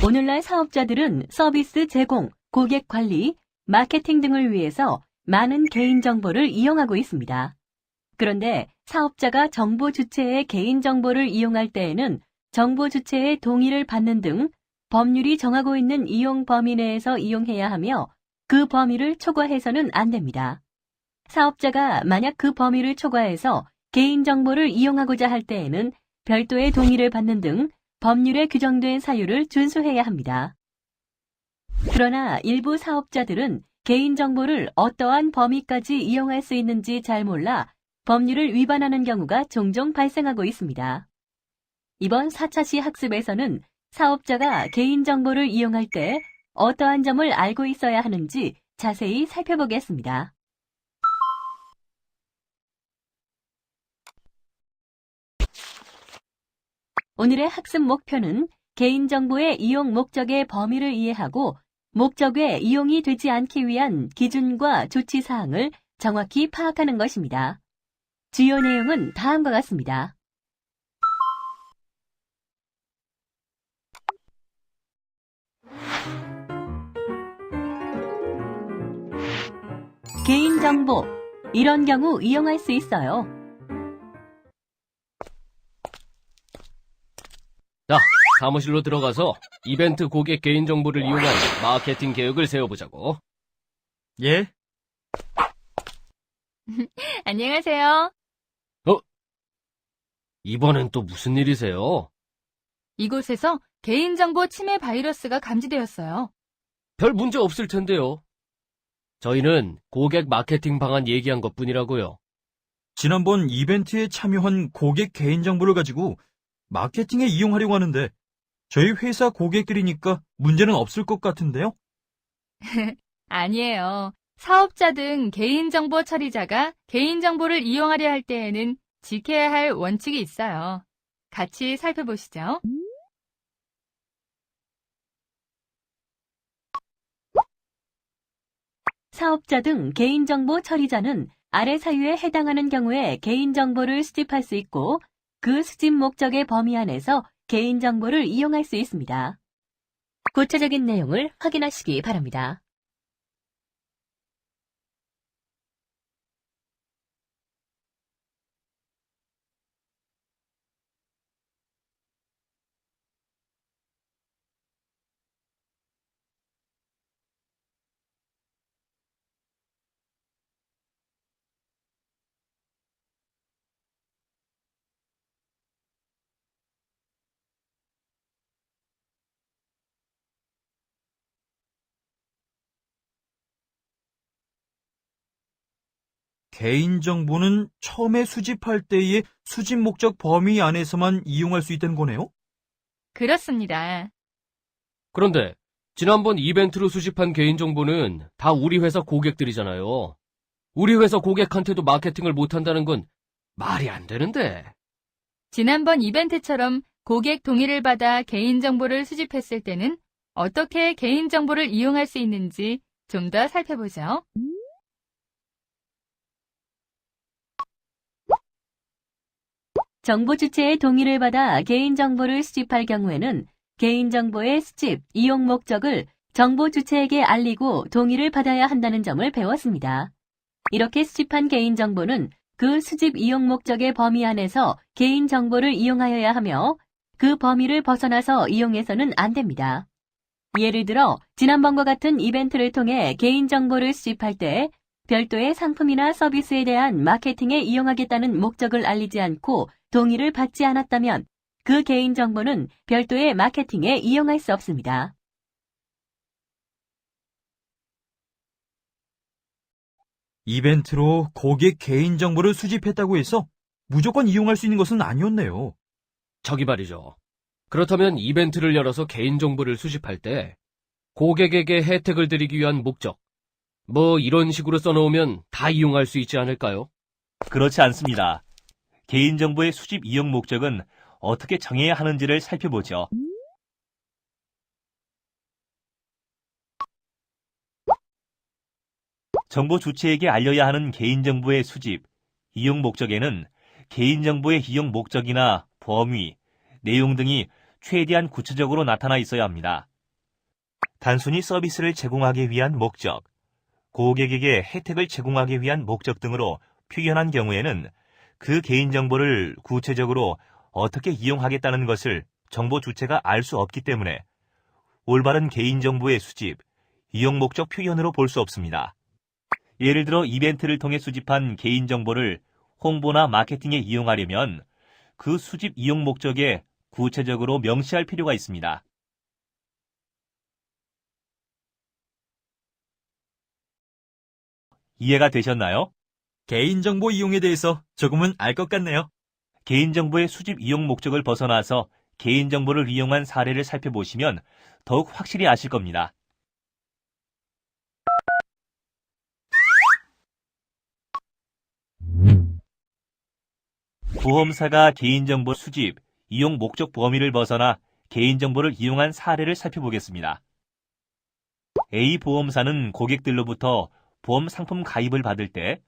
오늘날 사업자들은 서비스 제공, 고객 관리, 마케팅 등을 위해서 많은 개인정보를 이용하고 있습니다. 그런데 사업자가 정보 주체의 개인정보를 이용할 때에는 정보 주체의 동의를 받는 등 법률이 정하고 있는 이용 범위 내에서 이용해야 하며 그 범위를 초과해서는 안 됩니다. 사업자가 만약 그 범위를 초과해서 개인정보를 이용하고자 할 때에는 별도의 동의를 받는 등 법률에 규정된 사유를 준수해야 합니다. 그러나 일부 사업자들은 개인정보를 어떠한 범위까지 이용할 수 있는지 잘 몰라 법률을 위반하는 경우가 종종 발생하고 있습니다. 이번 4차 시 학습에서는 사업자가 개인정보를 이용할 때 어떠한 점을 알고 있어야 하는지 자세히 살펴보겠습니다. 오늘의 학습 목표는 개인정보의 이용 목적의 범위를 이해하고 목적 외 이용이 되지 않기 위한 기준과 조치사항을 정확히 파악하는 것입니다. 주요 내용은 다음과 같습니다. 개인정보, 이런 경우 이용할 수 있어요. 자, 사무실로 들어가서 이벤트 고객 개인정보를 이용한 마케팅 계획을 세워보자고. 예? 안녕하세요. 이번엔 또 무슨 일이세요? 이곳에서 개인정보 침해 바이러스가 감지되었어요. 별 문제 없을 텐데요. 저희는 고객 마케팅 방안 얘기한 것뿐이라고요. 지난번 이벤트에 참여한 고객 개인정보를 가지고 마케팅에 이용하려고 하는데 저희 회사 고객들이니까 문제는 없을 것 같은데요? 아니에요. 사업자 등 개인정보 처리자가 개인정보를 이용하려 할 때에는 지켜야 할 원칙이 있어요. 같이 살펴보시죠. 사업자 등 개인정보 처리자는 아래 사유에 해당하는 경우에 개인정보를 수집할 수 있고 그 수집 목적의 범위 안에서 개인정보를 이용할 수 있습니다. 구체적인 내용을 확인하시기 바랍니다. 개인정보는 처음에 수집할 때의 수집 목적 범위 안에서만 이용할 수 있다는 거네요? 그렇습니다. 그런데 지난번 이벤트로 수집한 개인정보는 다 우리 회사 고객들이잖아요. 우리 회사 고객한테도 마케팅을 못한다는 건 말이 안 되는데. 지난번 이벤트처럼 고객 동의를 받아 개인정보를 수집했을 때는 어떻게 개인정보를 이용할 수 있는지 좀 더 살펴보죠. 정보 주체의 동의를 받아 개인정보를 수집할 경우에는 개인정보의 수집, 이용 목적을 정보 주체에게 알리고 동의를 받아야 한다는 점을 배웠습니다. 이렇게 수집한 개인정보는 그 수집 이용 목적의 범위 안에서 개인정보를 이용하여야 하며 그 범위를 벗어나서 이용해서는 안 됩니다. 예를 들어 지난번과 같은 이벤트를 통해 개인정보를 수집할 때 별도의 상품이나 서비스에 대한 마케팅에 이용하겠다는 목적을 알리지 않고 동의를 받지 않았다면 그 개인정보는 별도의 마케팅에 이용할 수 없습니다. 이벤트로 고객 개인정보를 수집했다고 해서 무조건 이용할 수 있는 것은 아니었네요. 저기 말이죠. 그렇다면 이벤트를 열어서 개인정보를 수집할 때 고객에게 혜택을 드리기 위한 목적, 이런 식으로 써놓으면 다 이용할 수 있지 않을까요? 그렇지 않습니다. 개인정보의 수집 이용 목적은 어떻게 정해야 하는지를 살펴보죠. 정보 주체에게 알려야 하는 개인정보의 수집, 이용 목적에는 개인정보의 이용 목적이나 범위, 내용 등이 최대한 구체적으로 나타나 있어야 합니다. 단순히 서비스를 제공하기 위한 목적, 고객에게 혜택을 제공하기 위한 목적 등으로 표현한 경우에는 그 개인정보를 구체적으로 어떻게 이용하겠다는 것을 정보 주체가 알 수 없기 때문에 올바른 개인정보의 수집, 이용 목적 표현으로 볼 수 없습니다. 예를 들어 이벤트를 통해 수집한 개인정보를 홍보나 마케팅에 이용하려면 그 수집 이용 목적에 구체적으로 명시할 필요가 있습니다. 이해가 되셨나요? 개인정보 이용에 대해서 조금은 알 것 같네요. 개인정보의 수집 이용 목적을 벗어나서 개인정보를 이용한 사례를 살펴보시면 더욱 확실히 아실 겁니다. 보험사가 개인정보 수집, 이용 목적 범위를 벗어나 개인정보를 이용한 사례를 살펴보겠습니다. A 보험사는 고객들로부터 보험 상품 가입을 받을 때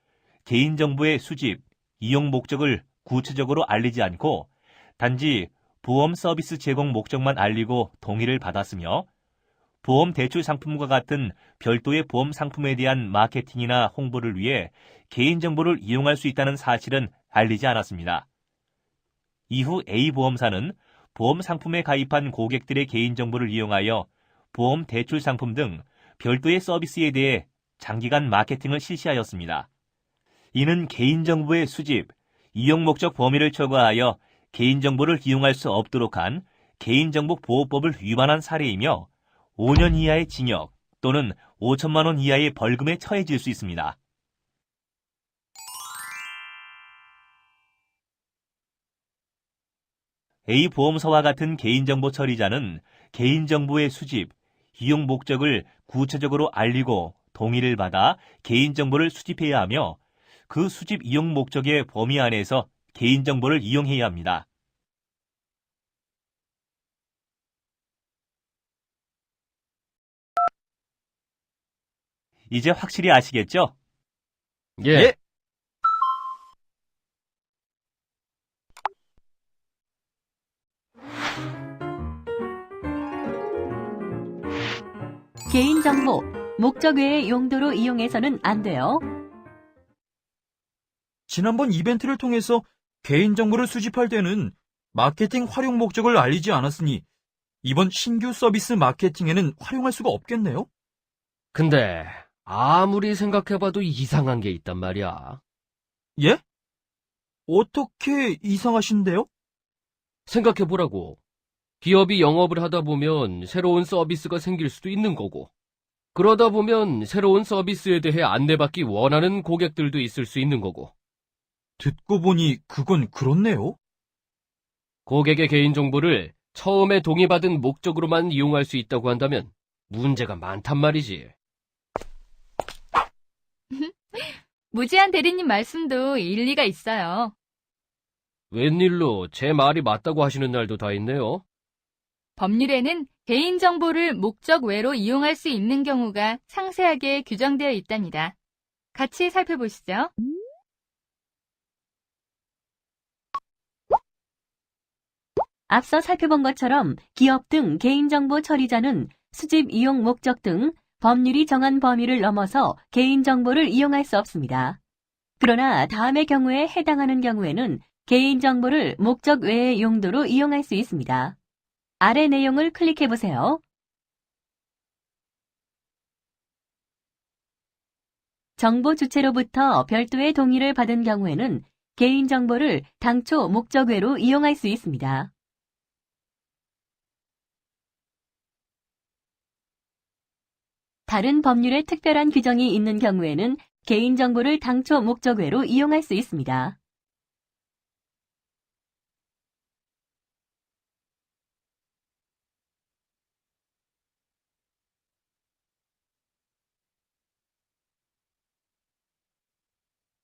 개인정보의 수집, 이용 목적을 구체적으로 알리지 않고 단지 보험 서비스 제공 목적만 알리고 동의를 받았으며 보험 대출 상품과 같은 별도의 보험 상품에 대한 마케팅이나 홍보를 위해 개인정보를 이용할 수 있다는 사실은 알리지 않았습니다. 이후 A 보험사는 보험 상품에 가입한 고객들의 개인정보를 이용하여 보험 대출 상품 등 별도의 서비스에 대해 장기간 마케팅을 실시하였습니다. 이는 개인정보의 수집, 이용 목적 범위를 초과하여 개인정보를 이용할 수 없도록 한 개인정보 보호법을 위반한 사례이며 5년 이하의 징역 또는 5천만 원 이하의 벌금에 처해질 수 있습니다. A 보험사와 같은 개인정보 처리자는 개인정보의 수집, 이용 목적을 구체적으로 알리고 동의를 받아 개인정보를 수집해야 하며 그 수집 이용 목적의 범위 안에서 개인정보를 이용해야 합니다. 이제 확실히 아시겠죠? 예. 개인정보, 목적 외의 용도로 이용해서는 안 돼요. 지난번 이벤트를 통해서 개인정보를 수집할 때는 마케팅 활용 목적을 알리지 않았으니 이번 신규 서비스 마케팅에는 활용할 수가 없겠네요? 근데 아무리 생각해봐도 이상한 게 있단 말이야. 예? 어떻게 이상하신데요? 생각해보라고. 기업이 영업을 하다 보면 새로운 서비스가 생길 수도 있는 거고, 그러다 보면 새로운 서비스에 대해 안내받기 원하는 고객들도 있을 수 있는 거고, 듣고 보니 그건 그렇네요. 고객의 개인정보를 처음에 동의받은 목적으로만 이용할 수 있다고 한다면 문제가 많단 말이지. 무지한 대리님 말씀도 일리가 있어요. 웬일로 제 말이 맞다고 하시는 날도 다 있네요. 법률에는 개인정보를 목적 외로 이용할 수 있는 경우가 상세하게 규정되어 있답니다. 같이 살펴보시죠. 앞서 살펴본 것처럼 기업 등 개인정보 처리자는 수집 이용 목적 등 법률이 정한 범위를 넘어서 개인정보를 이용할 수 없습니다. 그러나 다음의 경우에 해당하는 경우에는 개인정보를 목적 외의 용도로 이용할 수 있습니다. 아래 내용을 클릭해 보세요. 정보 주체로부터 별도의 동의를 받은 경우에는 개인정보를 당초 목적 외로 이용할 수 있습니다. 다른 법률에 특별한 규정이 있는 경우에는 개인정보를 당초 목적 외로 이용할 수 있습니다.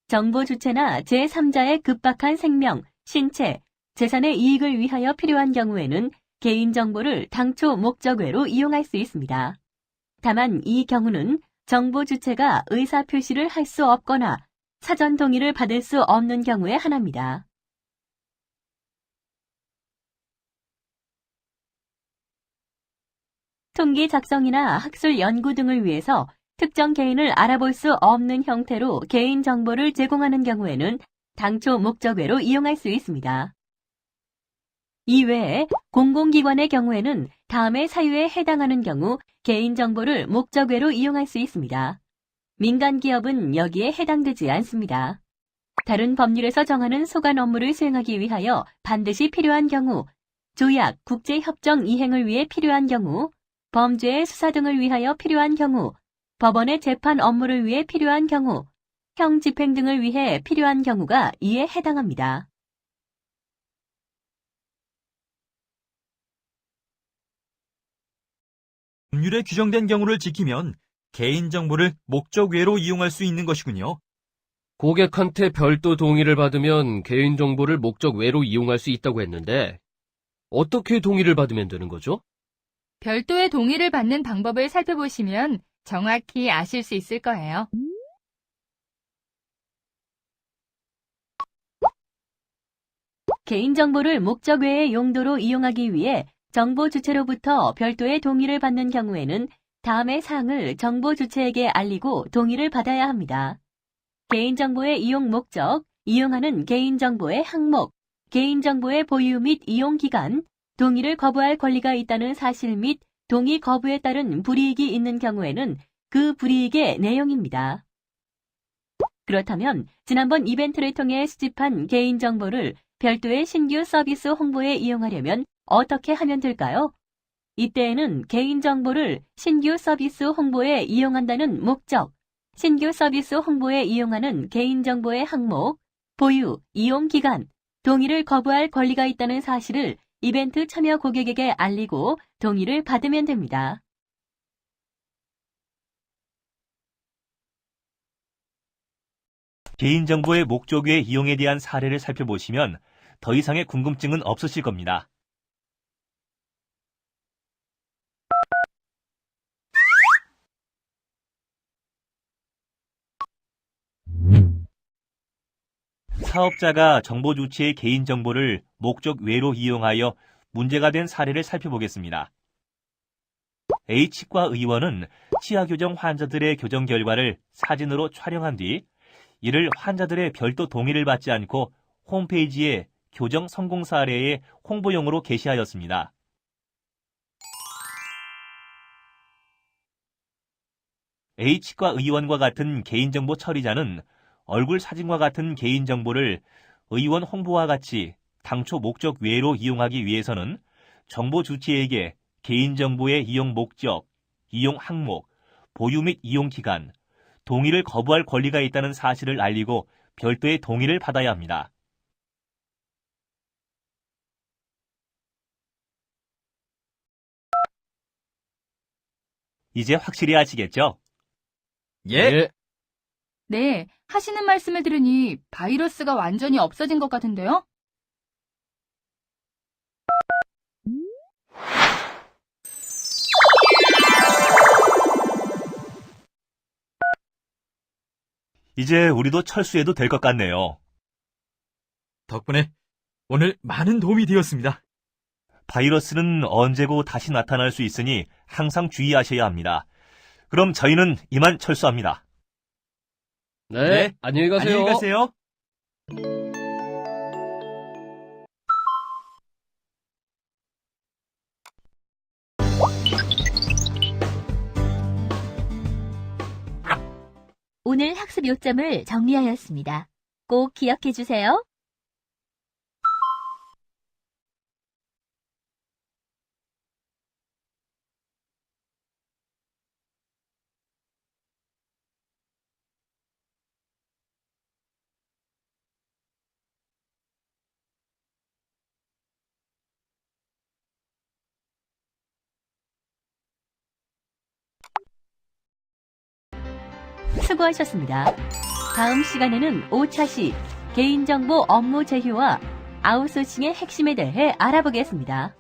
정보 주체나 제3자의 급박한 생명, 신체, 재산의 이익을 위하여 필요한 경우에는 개인정보를 당초 목적 외로 이용할 수 있습니다. 다만 이 경우는 정보 주체가 의사표시를 할 수 없거나 사전 동의를 받을 수 없는 경우에 한합니다. 통계 작성이나 학술 연구 등을 위해서 특정 개인을 알아볼 수 없는 형태로 개인 정보를 제공하는 경우에는 당초 목적외로 이용할 수 있습니다. 이외에 공공기관의 경우에는 다음의 사유에 해당하는 경우 개인정보를 목적외로 이용할 수 있습니다. 민간기업은 여기에 해당되지 않습니다. 다른 법률에서 정하는 소관 업무를 수행하기 위하여 반드시 필요한 경우, 조약, 국제협정 이행을 위해 필요한 경우, 범죄의 수사 등을 위하여 필요한 경우, 법원의 재판 업무를 위해 필요한 경우, 형 집행 등을 위해 필요한 경우가 이에 해당합니다. 법률에 규정된 경우를 지키면 개인정보를 목적 외로 이용할 수 있는 것이군요. 고객한테 별도 동의를 받으면 개인정보를 목적 외로 이용할 수 있다고 했는데, 어떻게 동의를 받으면 되는 거죠? 별도의 동의를 받는 방법을 살펴보시면 정확히 아실 수 있을 거예요. 개인정보를 목적 외의 용도로 이용하기 위해 정보 주체로부터 별도의 동의를 받는 경우에는 다음의 사항을 정보 주체에게 알리고 동의를 받아야 합니다. 개인정보의 이용 목적, 이용하는 개인정보의 항목, 개인정보의 보유 및 이용 기간, 동의를 거부할 권리가 있다는 사실 및 동의 거부에 따른 불이익이 있는 경우에는 그 불이익의 내용입니다. 그렇다면 지난번 이벤트를 통해 수집한 개인정보를 별도의 신규 서비스 홍보에 이용하려면 어떻게 하면 될까요? 이때에는 개인정보를 신규 서비스 홍보에 이용한다는 목적, 신규 서비스 홍보에 이용하는 개인정보의 항목, 보유, 이용 기간, 동의를 거부할 권리가 있다는 사실을 이벤트 참여 고객에게 알리고 동의를 받으면 됩니다. 개인정보의 목적 외 이용에 대한 사례를 살펴보시면 더 이상의 궁금증은 없으실 겁니다. 사업자가 정보 주체의 개인정보를 목적 외로 이용하여 문제가 된 사례를 살펴보겠습니다. H과 의원은 치아교정 환자들의 교정 결과를 사진으로 촬영한 뒤 이를 환자들의 별도 동의를 받지 않고 홈페이지에 교정 성공 사례의 홍보용으로 게시하였습니다. H과 의원과 같은 개인정보 처리자는 얼굴 사진과 같은 개인정보를 의원 홍보와 같이 당초 목적 외로 이용하기 위해서는 정보 주체에게 개인정보의 이용 목적, 이용 항목, 보유 및 이용 기간, 동의를 거부할 권리가 있다는 사실을 알리고 별도의 동의를 받아야 합니다. 이제 확실히 아시겠죠? 예. 네, 하시는 말씀을 들으니 바이러스가 완전히 없어진 것 같은데요? 이제 우리도 철수해도 될 것 같네요. 덕분에 오늘 많은 도움이 되었습니다. 바이러스는 언제고 다시 나타날 수 있으니 항상 주의하셔야 합니다. 그럼 저희는 이만 철수합니다. 네, 안녕히 가세요. 안녕히 가세요. 오늘 학습 요점을 정리하였습니다. 꼭 기억해 주세요. 수고하셨습니다. 다음 시간에는 5차시 개인정보 업무 제휴와 아웃소싱의 핵심에 대해 알아보겠습니다.